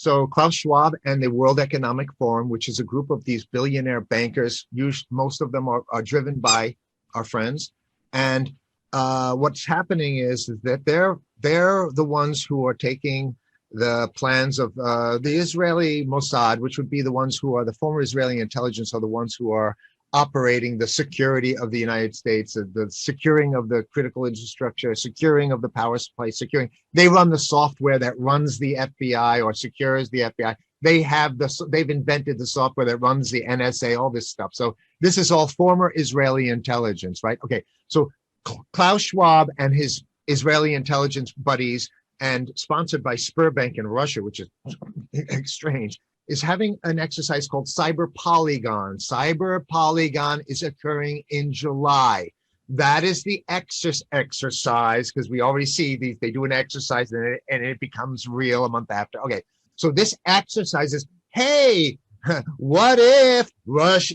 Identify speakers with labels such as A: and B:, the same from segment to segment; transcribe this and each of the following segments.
A: So Klaus Schwab and the World Economic Forum, which is a group of these billionaire bankers, most of them are driven by our friends. And what's happening is that they're the ones who are taking the plans of the Israeli Mossad, which would be the ones who are the former Israeli intelligence, are the ones who are operating the security of the United States, the securing of the critical infrastructure, securing of the power supply, they run the software that runs the FBI or secures the FBI. They've invented the software that runs the NSA, all this stuff. So this is all former Israeli intelligence, right? Okay, so Klaus Schwab and his Israeli intelligence buddies, and sponsored by Sberbank in Russia, which is strange, is having an exercise called Cyber Polygon. Cyber Polygon is occurring in July. That is the exercise, because we already see these, they do an exercise and it becomes real a month after. Okay, so this exercise is, hey, what if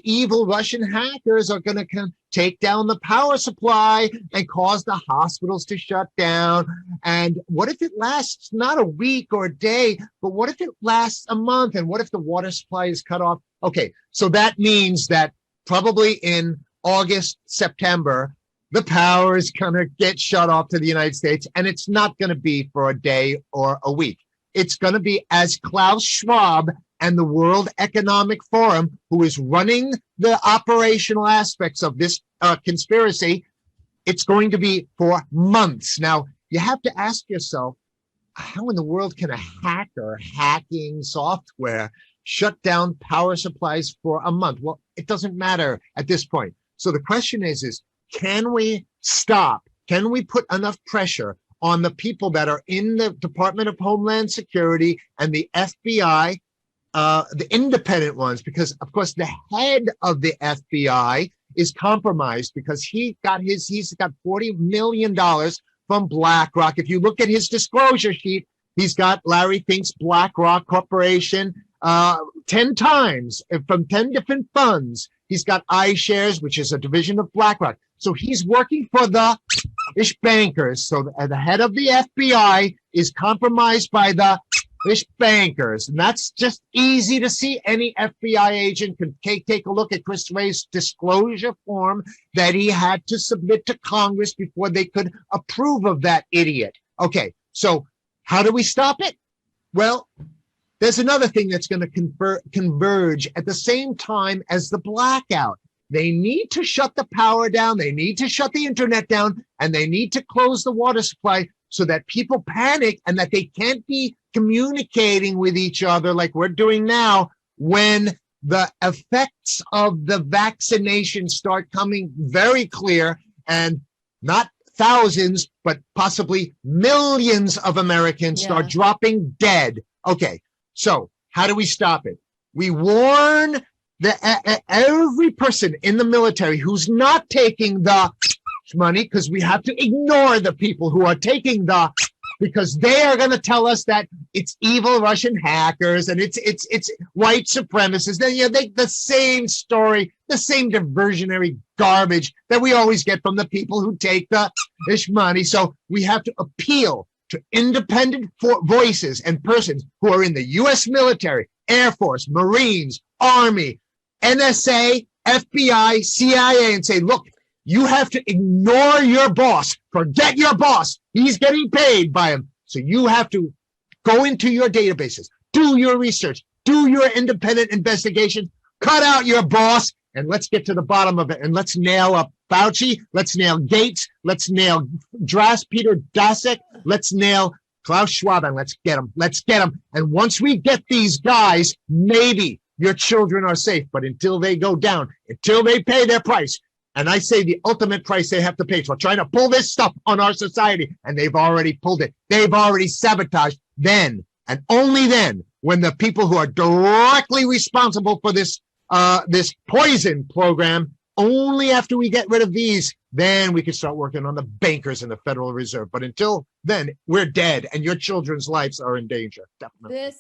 A: evil Russian hackers are going to take down the power supply and cause the hospitals to shut down? And what if it lasts not a week or a day, but what if it lasts a month? And what if the water supply is cut off? Okay, so that means that probably in August, September, the power is going to get shut off to the United States, and it's not going to be for a day or a week. It's going to be, as Klaus Schwab and the World Economic Forum, who is running the operational aspects of this conspiracy, it's going to be for months. Now, you have to ask yourself, how in the world can a hacker hacking software shut down power supplies for a month? Well, it doesn't matter at this point. So the question is can we stop? Can we put enough pressure on the people that are in the Department of Homeland Security and the FBI, the independent ones, because of course the head of the FBI is compromised because he's got $40 million from BlackRock. If you look at his disclosure sheet, he's got Larry Fink's BlackRock Corporation 10 times from 10 different funds. He's got iShares, which is a division of BlackRock. So he's working for the bankers. So the head of the FBI is compromised by the bankers. And that's just easy to see. Any FBI agent can take a look at Chris Wray's disclosure form that he had to submit to Congress before they could approve of that idiot. Okay, so how do we stop it? Well, there's another thing that's going to converge at the same time as the blackout. They need to shut the power down, they need to shut the internet down, and they need to close the water supply so that people panic and that they can't be communicating with each other like we're doing now when the effects of the vaccination start coming very clear, and not thousands, but possibly millions of Americans start dropping dead. Okay, so how do we stop it? We warn every person in the military who's not taking the money, because we have to ignore the people who are taking the, because they are going to tell us that it's evil Russian hackers and it's white supremacists. Then the same story, the same diversionary garbage that we always get from the people who take the money. So we have to appeal to independent voices and persons who are in the U.S. military, Air Force, Marines, Army, NSA, FBI, CIA, and say, look, you have to ignore your boss. Forget your boss. He's getting paid by him. So you have to go into your databases, do your research, do your independent investigation, cut out your boss, and let's get to the bottom of it. And let's nail up Fauci. Let's nail Gates. Let's nail Peter Daszak. Let's nail Klaus Schwab, and let's get them. Let's get them. And once we get these guys, maybe your children are safe. But until they go down, until they pay their price, and I say the ultimate price they have to pay for trying to pull this stuff on our society, and they've already pulled it. They've already sabotaged. Then, and only then, when the people who are directly responsible for this poison program, only after we get rid of these, then we can start working on the bankers and the Federal Reserve. But until then, we're dead, and your children's lives are in danger. Definitely.